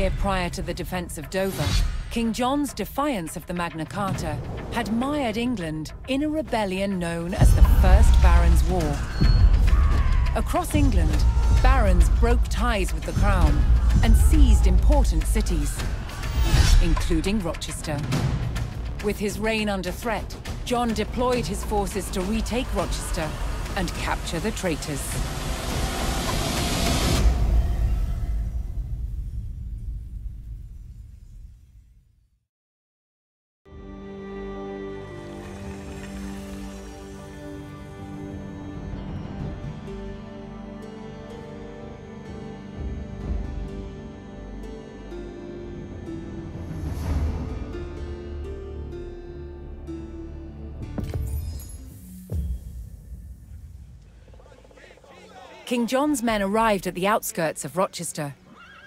year prior to the defense of Dover, King John's defiance of the Magna Carta had mired England in a rebellion known as the First Barons' War. Across England, barons broke ties with the crown and seized important cities, including Rochester. With his reign under threat, John deployed his forces to retake Rochester and capture the traitors. King John's men arrived at the outskirts of Rochester,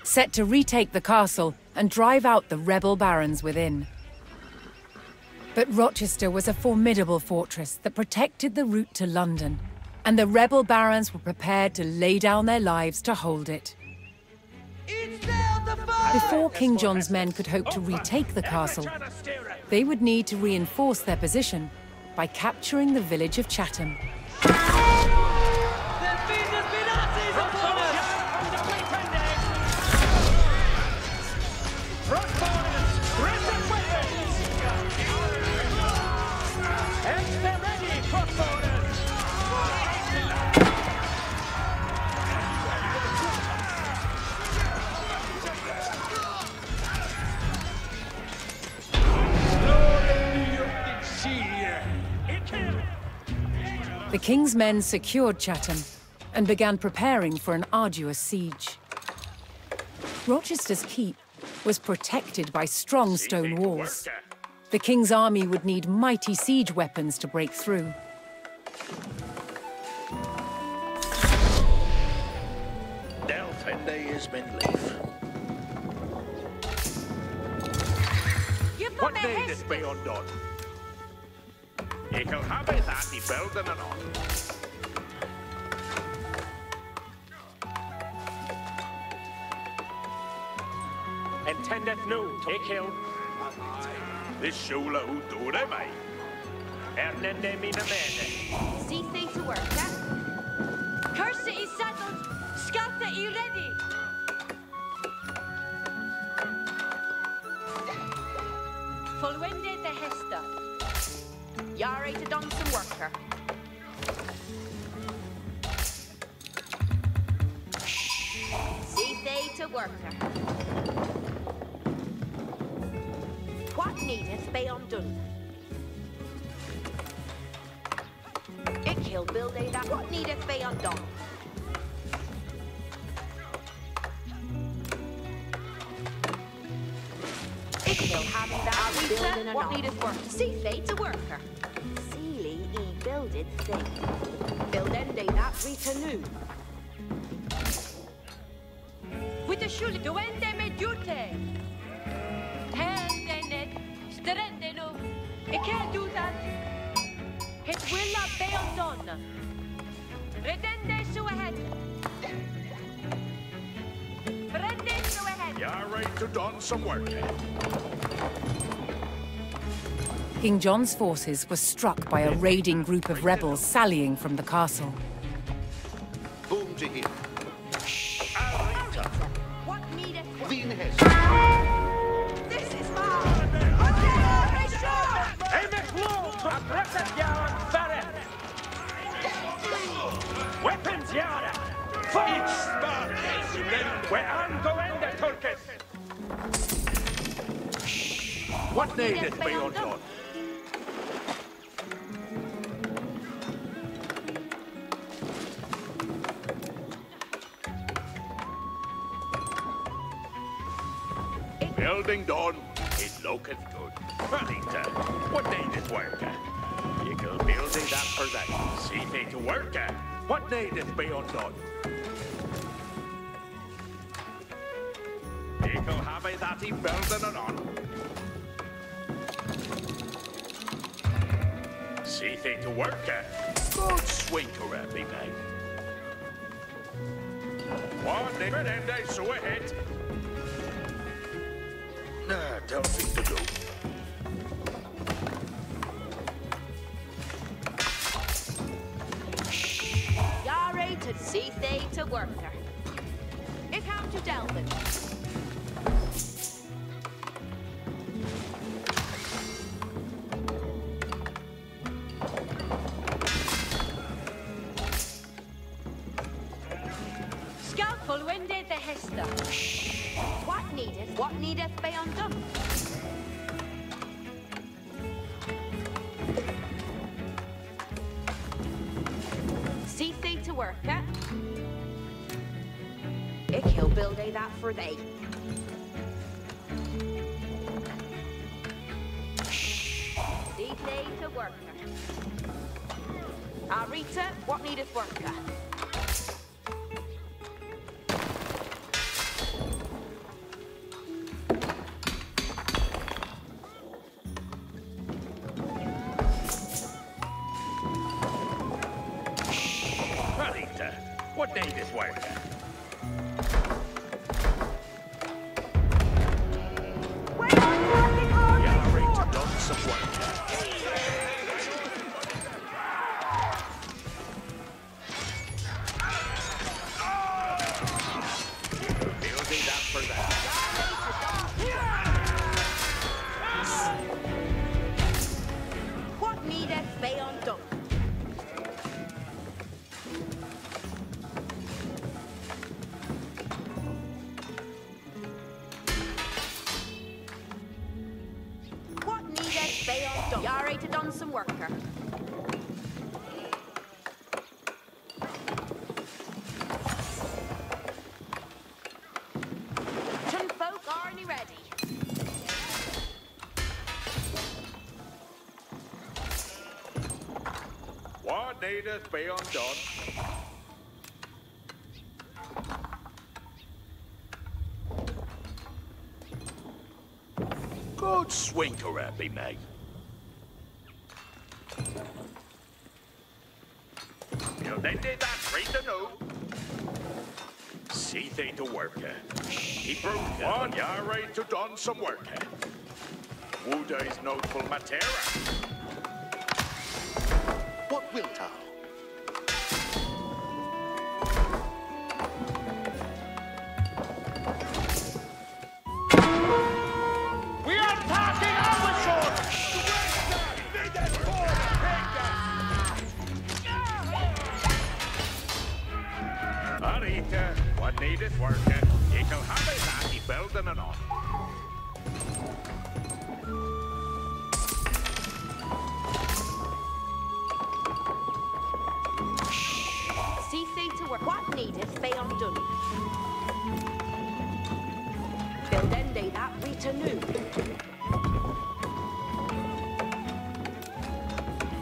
set to retake the castle and drive out the rebel barons within. But Rochester was a formidable fortress that protected the route to London, and the rebel barons were prepared to lay down their lives to hold it. Before King John's men could hope to retake the castle, they would need to reinforce their position by capturing the village of Chatham. The king's men secured Chatham and began preparing for an arduous siege. Rochester's keep was protected by strong stone walls. The king's army would need mighty siege weapons to break through. What need is beyond done? Ik wil hebben dat die belden en on. Intended nu, ik wil. This shula who do they mij. Ernende mina mene. See things to work, yeah? Curse is settled. Scatter is ready. Fulwinde the Hester. Yare to done some worker. See they to worker. What needeth be undone? It kill build a that. What needeth be undone? It kill having that building and what needeth work? See they to worker. Builded thing. Build end day that return. With the shul to end them duty. Hand it, strendeno. It can't do that. It will not be undone. Redende so ahead. Redende so ahead. You're right to done some work. King John's forces were struck by a raiding group of rebels sallying from the castle. Boom to him. What needeth? This is Weapons, Yara! Fight! We're on going the Turkish! What needeth be undone? Building done, it looketh good. Peter, what needeth work? You go building that for that. See me to work. What needeth be undone? You go have a that he building it on. See me to work. Good swinker, me bag. What needeth end I so ahead? to see they to worker. Ik come to Delvin. Scalpel winded the Hester. What needeth be undone? See thee to work at. Ik he'll build a that for thee. See thee to work at. Rita, what needeth work at? What need is work? Yeah, ready to done some work. Building that for that. What needeth be undone? Yari to done some worker. Ton folk aren't ready. What needeth be undone? Good swinker, be mate. They did that right to know. See they to work. He broke on you're right to done some work. Wuda is notable matera. What wilt thou? We are talking our sword! Arita, what needeth working? Ye shall have it that he building and on. See thee to work. What needeth be undone? Build end they that Rita knew.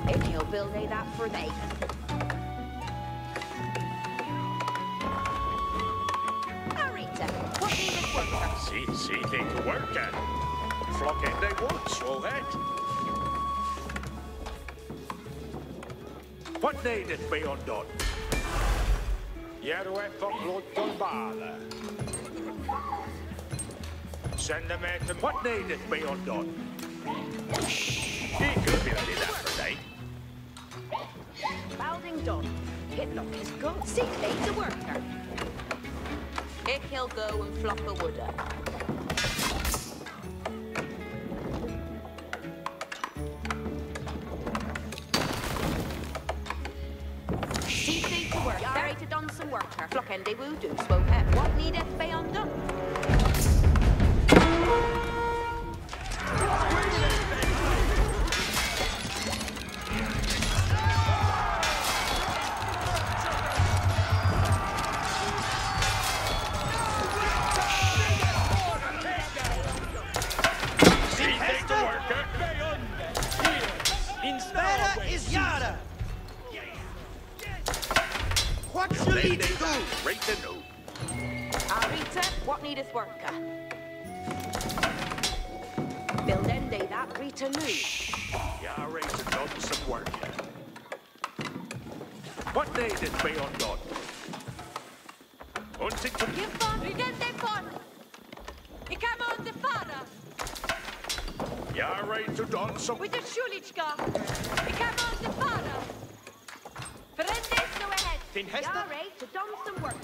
Ik he'll build a that for thee. What needeth worker? See they to work at. Flock in they would, so head. What needeth be undone? Jerwe from Lord Bala. Send them at them. What needeth be undone? He could be ready that for day. Balding done. Hitlock is good. See thee to worker. Ik he'll go and flock a wooder. See thee to work. Yari to done some worker. Flock and they will do swope. What needeth be undone? What shall we do? Right to know. Rita, what needeth worker? Build end they that Rita knew. Yeah, right to done some work. What needeth be undone? Hunting to Give fun, ridente fun. Ik come on the father. Yeah, right to done some. With the shulichka. Ik come on the father. Verende so ahead. Fin Hester? Yare to done some work.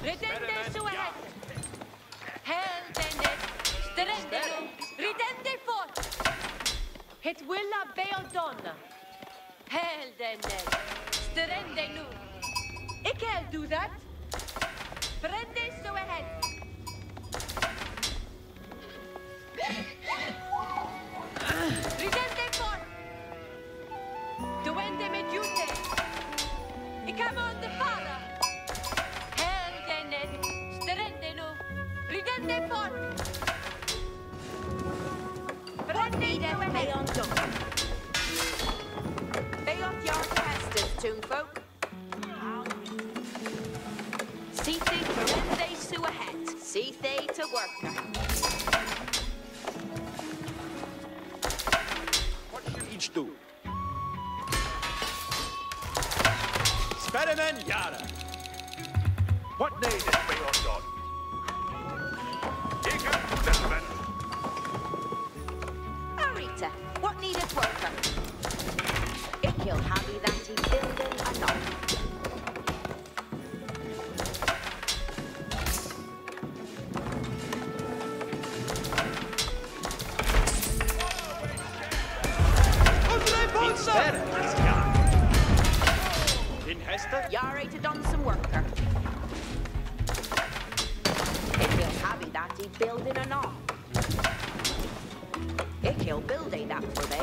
Redende su ahead. Heldende. Strendelo. Redende fort. Het willa beodonna. Heldende. Strendelo. Ik can do that. Brende so ahead. Ridende fort. Duende me giute. Ik come on the fara. Heldende. Strendelo. Ridende fort. Brende so ahead. Beot yard pastors, toonfolk. See they brende so ahead. See they to work. What should each do? Spedimen Yara. What need is beyond done? Jacob Dalman. Arita, what needeth worker? Ikil happy that he building a knock. In Hester? Yare to done some worker. Ikil happy that he building a knock. Ikil build a that for they.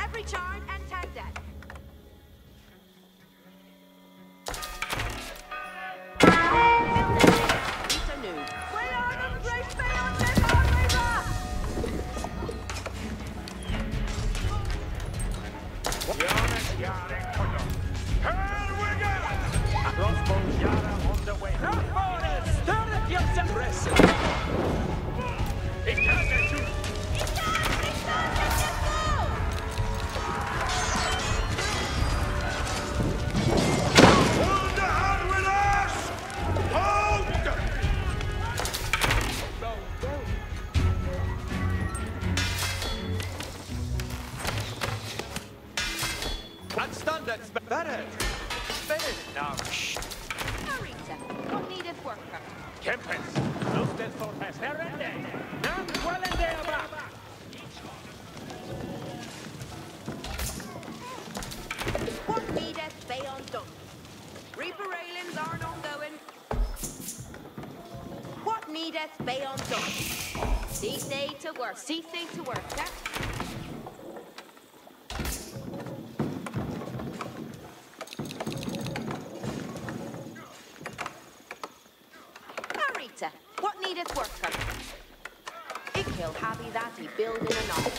Every charm and tag that. Arita, what needeth worker? Kempens. Lusted for Hester. Herende. Nam Quellende about. What needeth they undone? Reaper railings aren't ongoing. What needeth they undone? Cease they to work. Cease they to work, eh? Arita, what needeth worker? Ikil happy that he building a knock.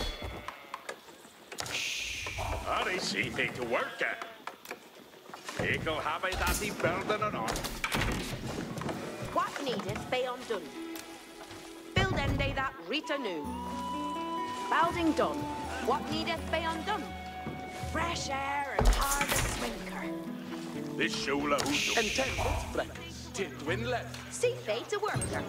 Are see they to work at? Eagle have I that he building or not? What needeth they undone? Build end they that Rita new. Balding done. What needeth they undone? Fresh air and hard as swinker. This shula who And 10 minutes breakfast. Tidwin left. See they to worker.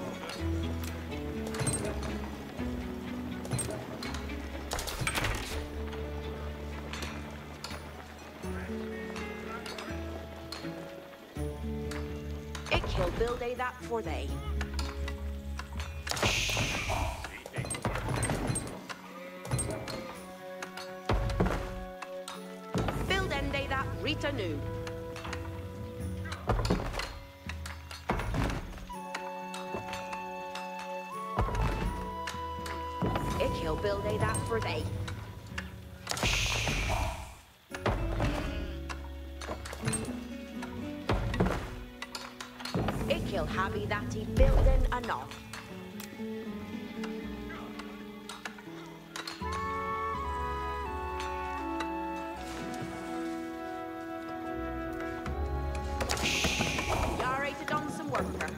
He'll build a that for they. Build end a that Rita new. He'll build a that for they. He'll happy that he building a knock. Yare to done some worker.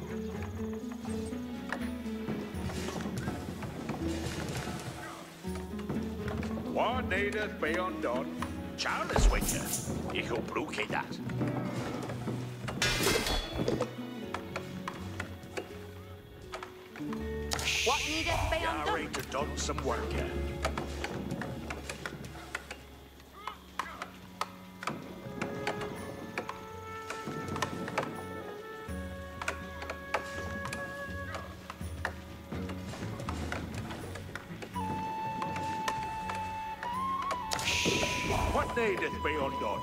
What needeth be undone? Charles Winter. Echo Brookie that. need it by on Ready to done some work. What needeth be undone?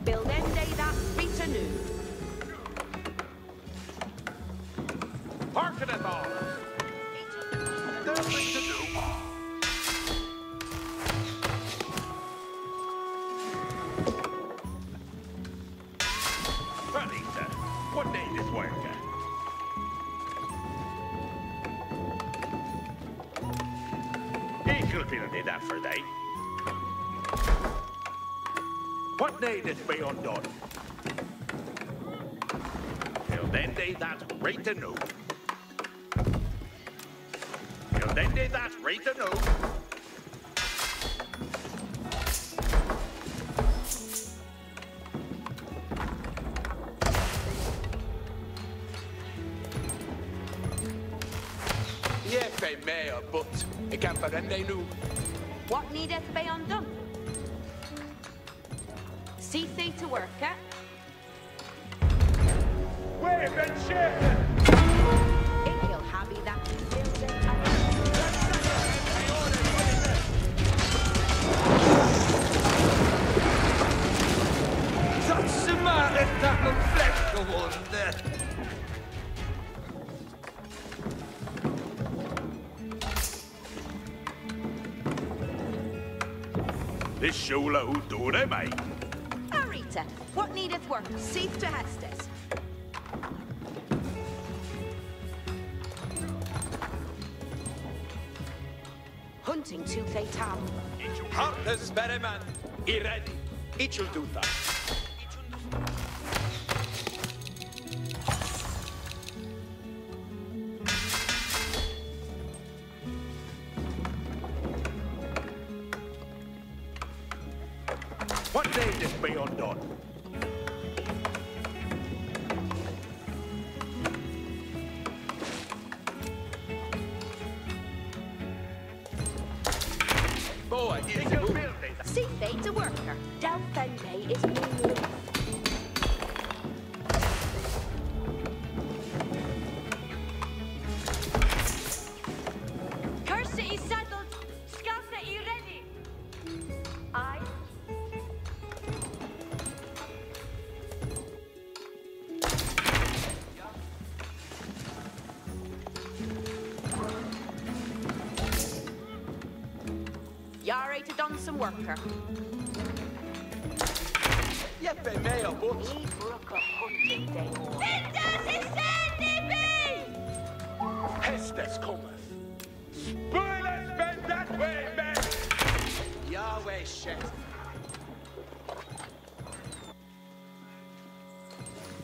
Build end day that beats anew. Hearkeneth all. Nothing to do. Anita, what needeth work? Equal building that for thee. What needeth be undone? Build then they that right anew. Build then they that right anew. Jeppe med but ik kan verrende nu. What needeth be undone? See thee to work, eh? Wave and shit! It will have you that building. Satse meg etter noen flekkehånde! This shula who do they make? Arita, what needeth work? See to Hestes. Hunting to Thetam. Hartes Berreman, I ready. It will do that. What needeth be undone? Boa is Equal building. See they to worker. Delphende is new. Curse is saddled. Scalta is ready. I. Yare to done some worker. Jeppe med but. He broke a hunting day. Hestes cometh. Spoilers bend that way, men! Yahweh shed.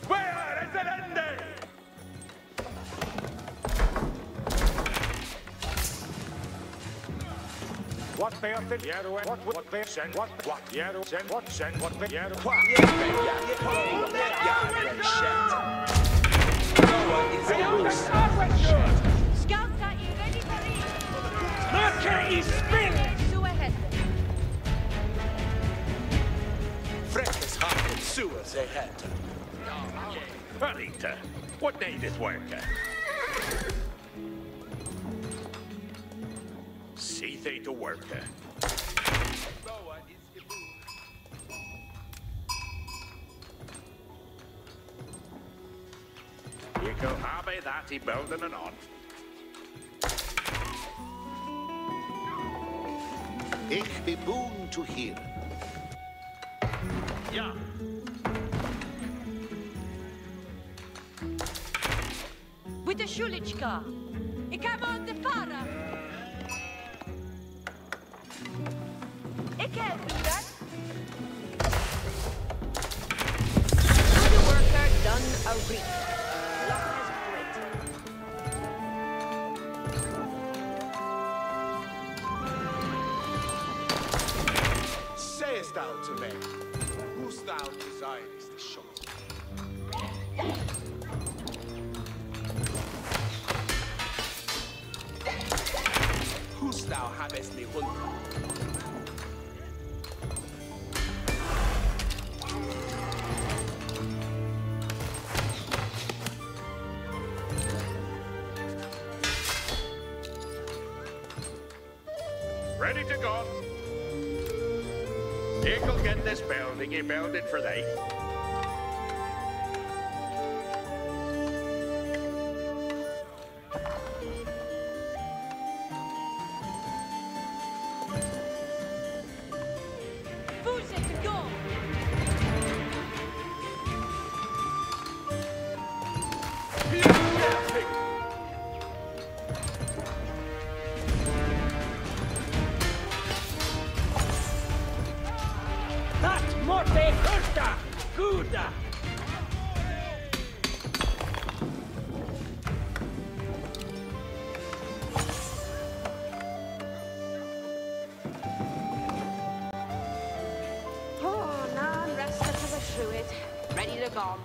Where is it ending? What they are the year, what they send, what year, send, what send, what the year, what Jeppe Yahweh shed. Boa is a loose. Scouta is ready for it. Marker is spin! Sue ahead. Freckes harten suas ahead. Anita, what needeth work? See they to work. Boa is the move. You can have that he building and on. Ich be boon to hear. Yeah. With the Shulichka. Ik heb aan de para. Ik heb dat. The worker done a reap. Luck has great. Sayest thou to me? thou desirest to show? Who's thou habest me hunter? Ready to go. You'll get this building you builded for thee. Who's it to go? Morte justa! Guda! Oh, nan resta to the shruid. Ready to go.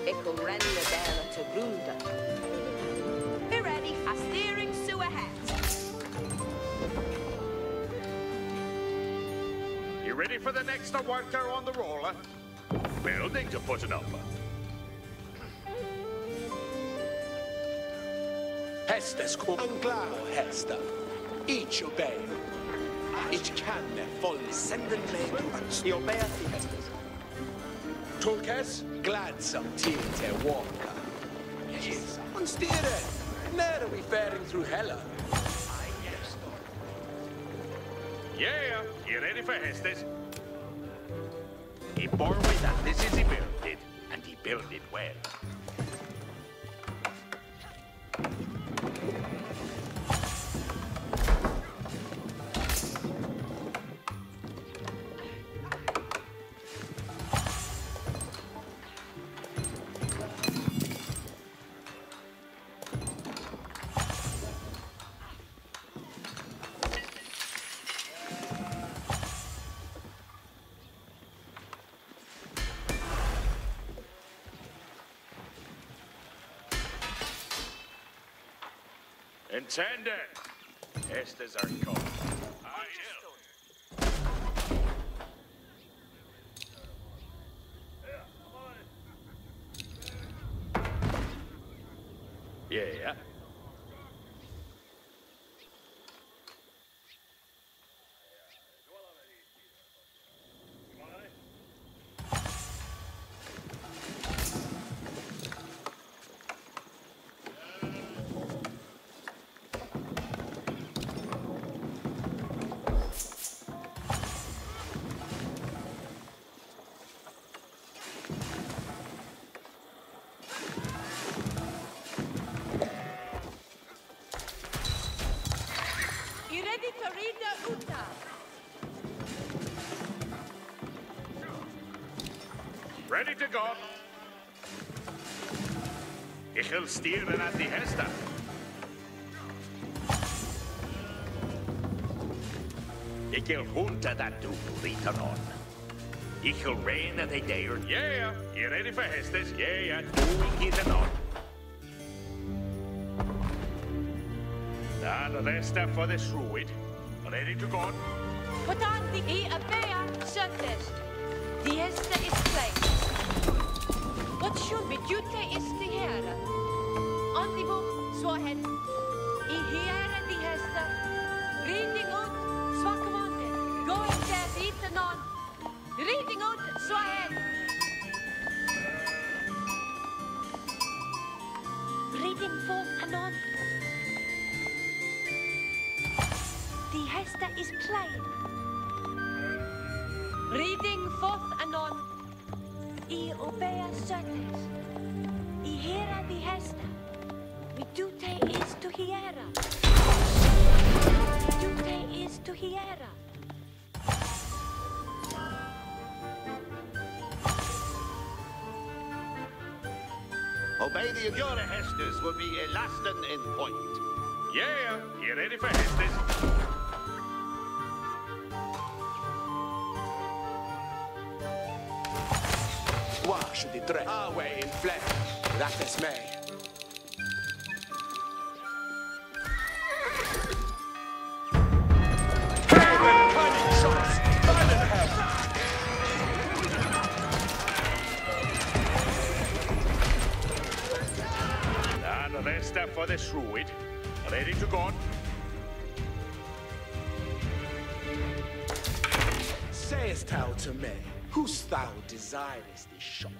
Ickle ren the bearer to Runda. Be ready, a steering Sue ahead. You ready for the next worker on the roller? Building to put it up. Hestes cum anglao Hesta. Each obey. Each can their folly send and lay. Io beati Hestes. Tulkes, gladsome te walker. Yes, unsteered. Ne'er are we faring through Hella. Yeah, you ready for Hestes? He bore with that. This is he built it, and he built it well. Intended. Estes are called. Yeah. Ready to go. Ich will steeren at die Hester. Ich will hunter that do later on. Ich will rain at the day. Yeah, you ready for Hestes? Yeah, doing it on. Now the rest for the Shruid. Ready to go. Put on the Abea Sundays. The Hester is placed. What should be duty is the Hera. On the book, Swahead. I Hera the Hester. Reading out, Swakamonde. Going there, beaten on. Reading out, Swahead. Reading forth anon. The Hester is plain. Reading forth anon. I obea certes. I hera the Hester. Mi dute is to hiera. Mi dute is to hiera. Obey the Adjura Hestes will be a lasting in point. Yeah, you ready for Hestes? Why should it dress our way in flesh? That is me. And the rest for the Shruid. Ready to go. Sayest thou to me, whose thou desirest this shot?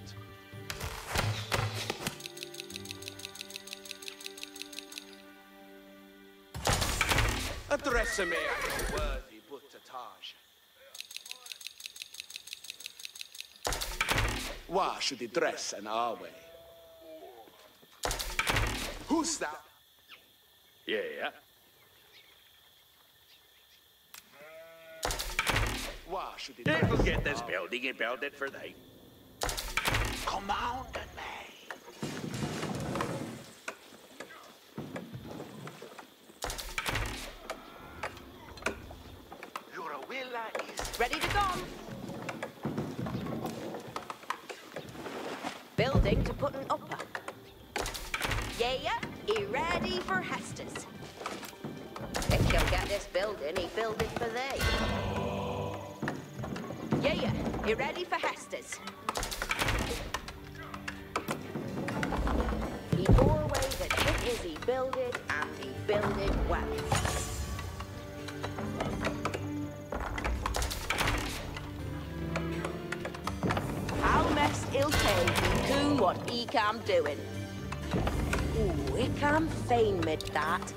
Address me as a worthy buttertage. Why should he dress an our way? Who's thou? Yeah. Why should he They dress? will get this building and build it for thee. Commanded me. Your willa is Ready to go. Building to put an upper. Yeah, he ready for Hestus. If you'll get this building, he build it for thee. Yeah, he ready for Hestus. He bore away that it is he builded, and he builded well. How mess he'll take he do what he can doing. Ooh, he can feign mid that.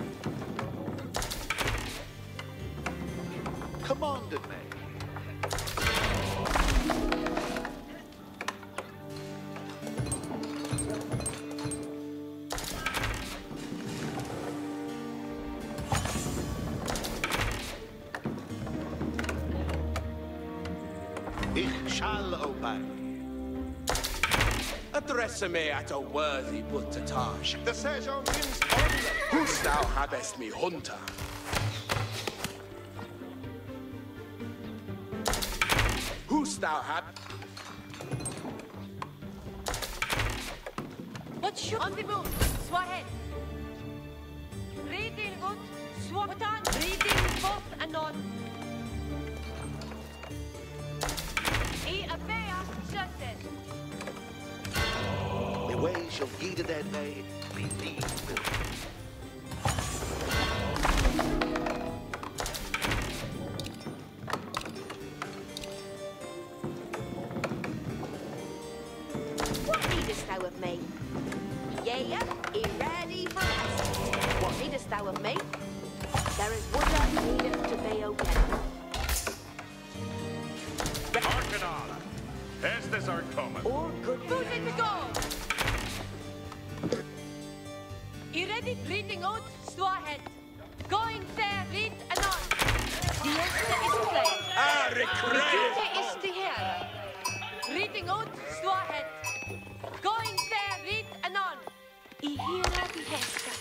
commanded me. Ich shall obey. Address me at a worthy buttertage. The sergeant means only. Who's thou hadest me hunter? Who's thou had? What's your on the move? Swahead. Reading good. Swatan. Reading both and on. E Abea certain. The way shall ye to that day be thee will. What needest thou of me? Yea, he ready for us. What needest thou of me? There is wood that needeth to be obeyed. Hearken all. Estes are coming. Or good food in the go. He ready reading out Swahead. Going there, read anon. The Esther is played. Duty is the here. Reading out Swahead. Going there, read anon. I hear the Hester.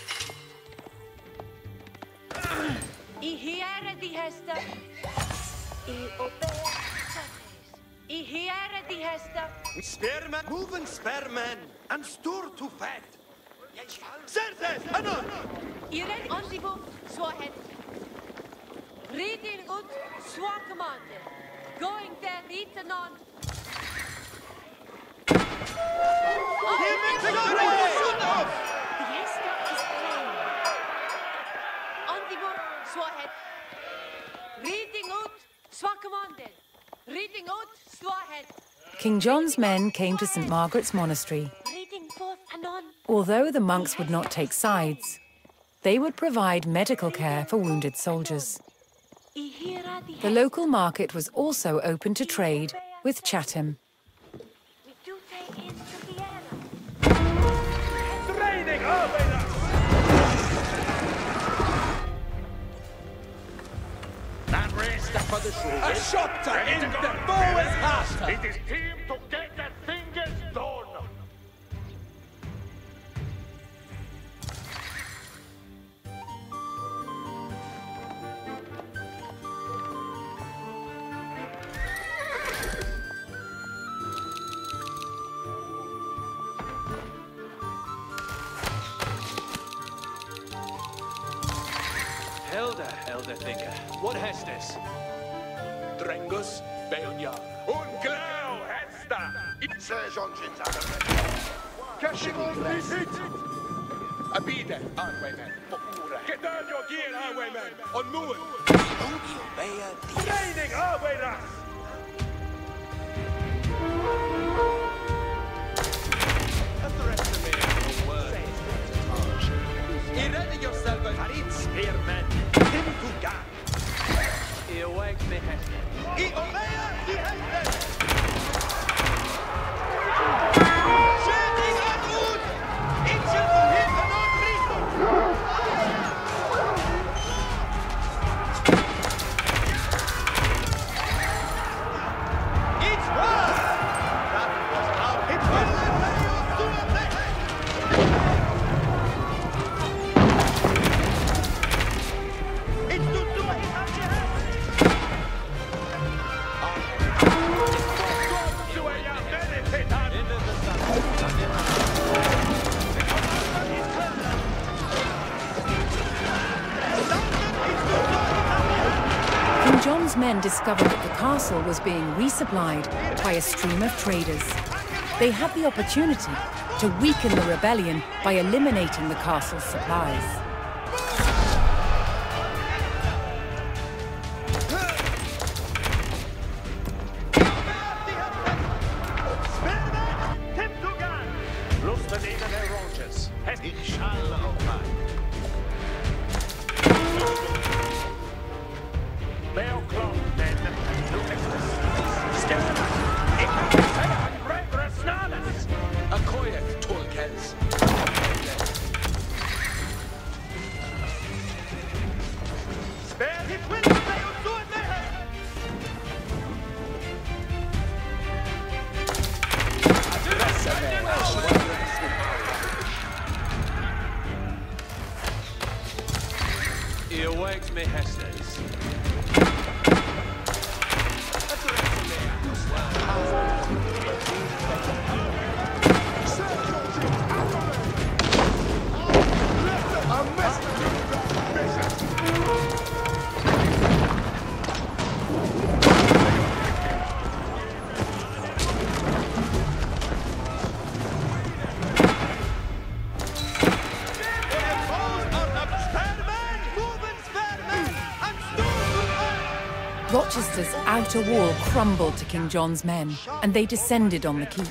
I hear the Hester. I obey. I hear the Hester. Spearmen, moving spearmen, and store to fat. Certes, anon! I ready on the book, Swahead. Reading out Swa commander. Going there, read anon. The Hester is playing. On the book, Swahead. Reading out Swa commander. Reading out Swahead. King John's men came to St. Margaret's Monastery. Reading forth anon. Although the monks would not take sides, they would provide medical care for wounded soldiers. I hear the The local market was also open to trade with Chatham. We do take into the air. Training over that rest for the show. A shot to end the foe is past. It is time to get the things done. I think. What Hestes? Drengus, Beonia. Unglau, Hesta! Cashing on this hit! Abide, highwayman. Get down your gear, highwayman! On Moon! Training highwayras! Ready yourself and Harit spearmen! Tim to gun! he awakes me Hestes. John's men discovered that the castle was being resupplied by a stream of traders. They had the opportunity to weaken the rebellion by eliminating the castle's supplies. He awakes me Hestes. Rochester's outer wall crumbled to King John's men, and they descended on the keep.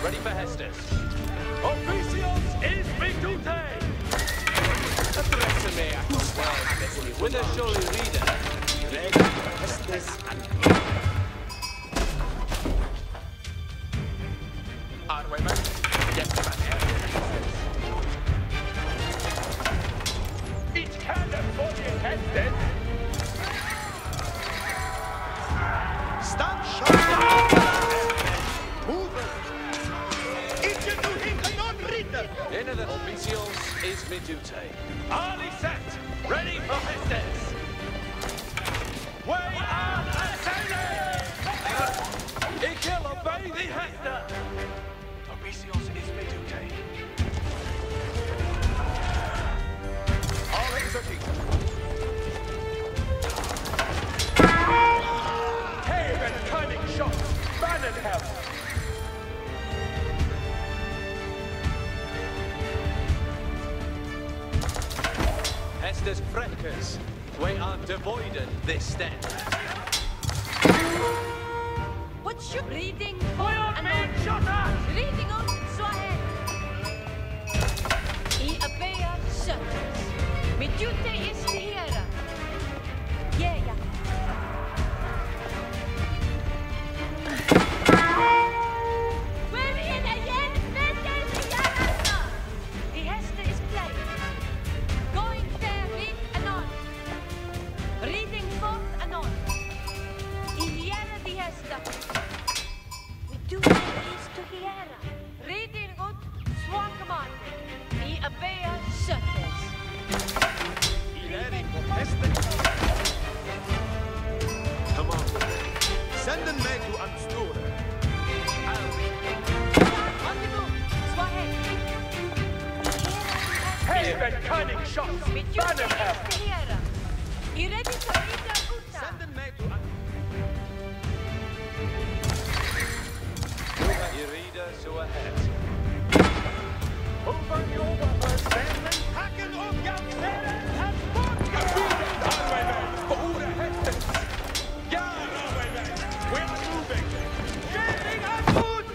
Ready for Hestes. Officials is Vicute! With a surely reader. Highwayman. Yes, Ich kann das vor dir testen! Stand sharp! Move it! In the officials is Medute. Arlie set! Ready for Hestes! Way on assailing! Ikel obey The Hester! Officials is Medute. All executed! Cave and cunning shot! Bannon help! Hestes Freckers. We are devoided this stand. What's your reading? Man, shut up! Reading on Swahili. I abea shutters. Medute is here. Yeah. We're in again. The Hester is playing. Going there, read anon. Reading forth anon. Ihiera the Hester. Medute is to Hiera. Reading ut swankamate. I abea shutters. Ready for Hestes! Come on. Send them men to Anstura. On the move. Swahili. Cave and cunning shot! Medute Bannon help! is Hiera. I ready to read the uta. Send them men to Irida so ahead. Over the overhead, Stanley! Hacken up, young men! Highwaymen! For the Hestes! Guard, highwaymen! We are moving! Shooting at foot!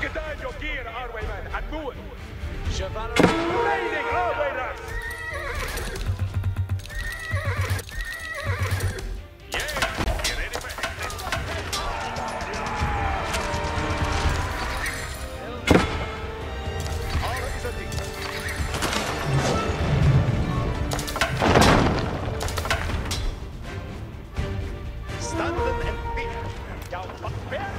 Get down your gear, highwaymen, and move! Chivalry. Raiding highwayners! Yeah! You ready for Hestes? All executed. Standen and beat. Jouw Berman!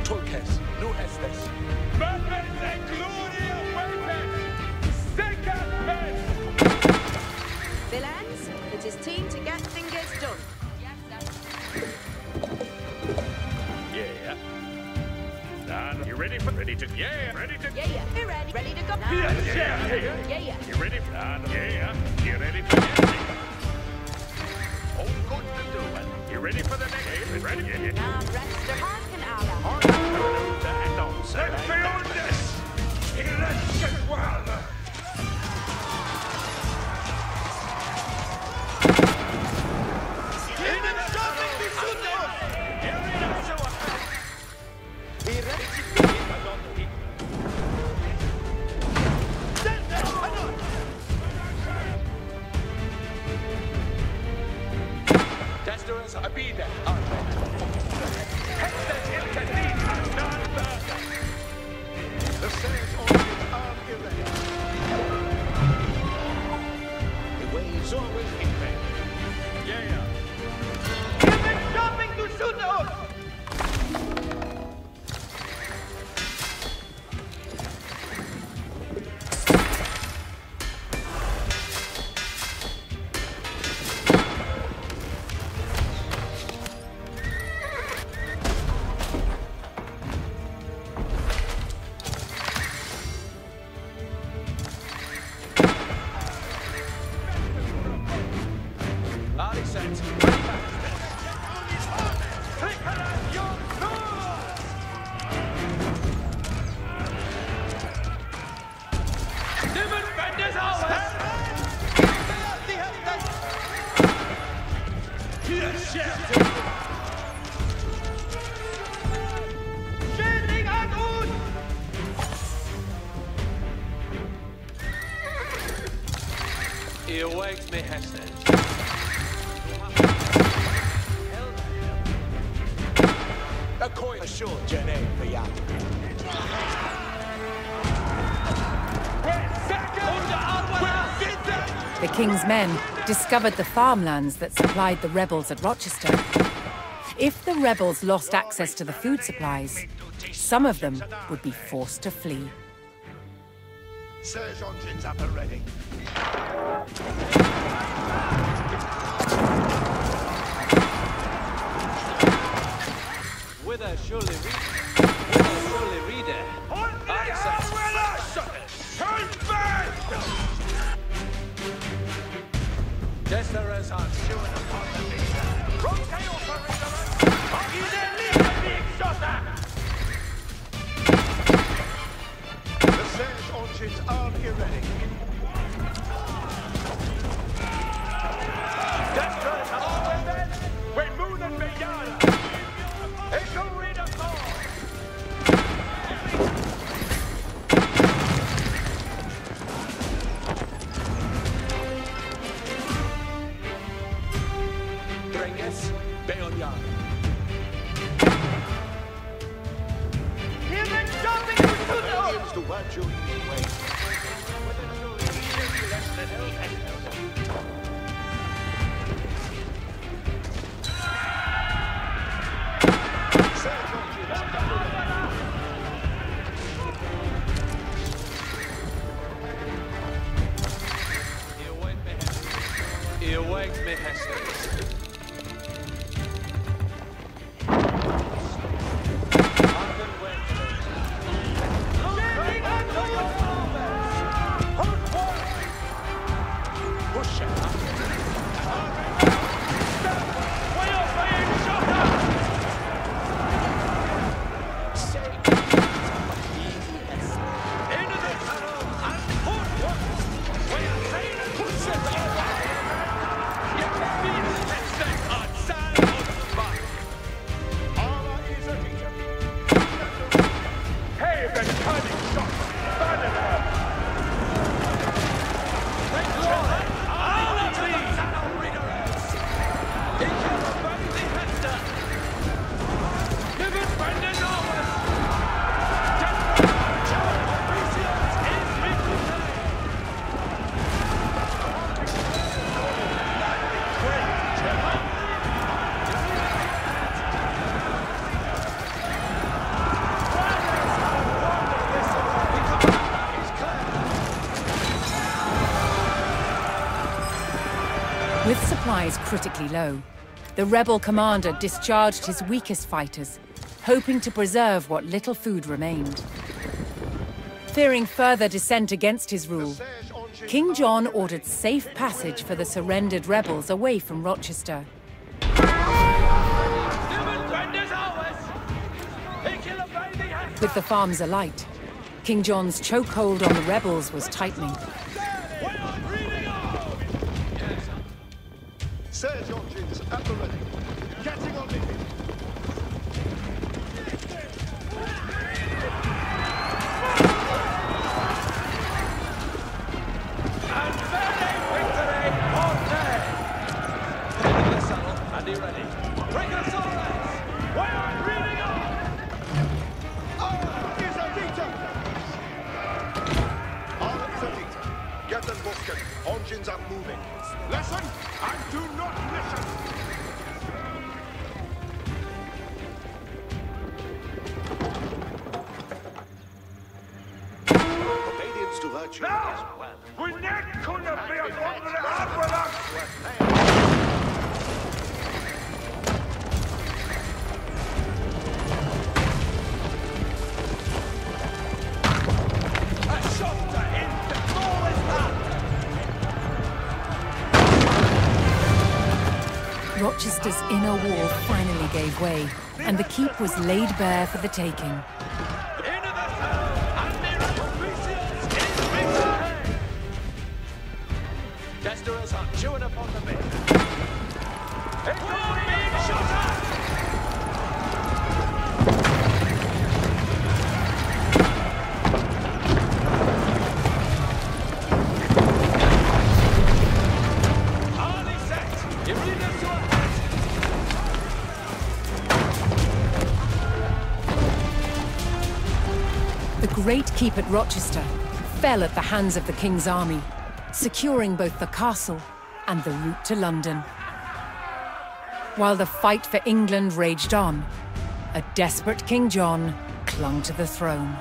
Turkes, nu Hestes. Berman and Gloria Waypen! Second best! Villains, it is time to get things done. Yeah. Now, you ready for ready to yeah, ready to Yeah. Be ready. Ready to go. Yeah. You ready for yeah. You ready for Oh, good to do it. You ready for the next game? Ready? Yeah. Now, rest the Harkin Allah. Let's build this! Let's get wild! Destroyers are be there. The sails origins are erect. The waves always invade. Yeah. Jumping to shoot us! Ali set. He awakes me, Hestes. A coin ashore, Janae, for ya. the king's men discovered the farmlands that supplied the rebels at Rochester. If the rebels lost access to the food supplies, some of them would be forced to flee. Surge engines up and ready. Whither surely reader. Desperate on chewing upon the leader. The surge engines are here ready. Desperate on women. We move and be yada. It's a reader call. Drenges, Beonyan. Aliens to watch you way. You wake me, Hester. With supplies critically low, the rebel commander discharged his weakest fighters, hoping to preserve what little food remained. Fearing further dissent against his rule, King John ordered safe passage for the surrendered rebels away from Rochester. With the farms alight, King John's chokehold on the rebels was tightening. Surge engines at the ready. Getting on it. And very victory on day. Into the saddle, and be ready. Bring us all legs. We are reading on. Is a Vita! Is a Vita. Get them busted. Engines are moving. Listen and do not listen. Obedience to virtue Now, is well. we not gonna be a moment out with us. A shot to him. The ball is up. Rochester's inner wall finally gave way, and the keep was laid bare for the taking. Into the saddle and be ready. Is victory. Desperate on chewing upon the bit. It's all being shot at. Harley set. You read them to a head. The great keep at Rochester fell at the hands of the king's army, securing both the castle and the route to London. While the fight for England raged on, a desperate King John clung to the throne.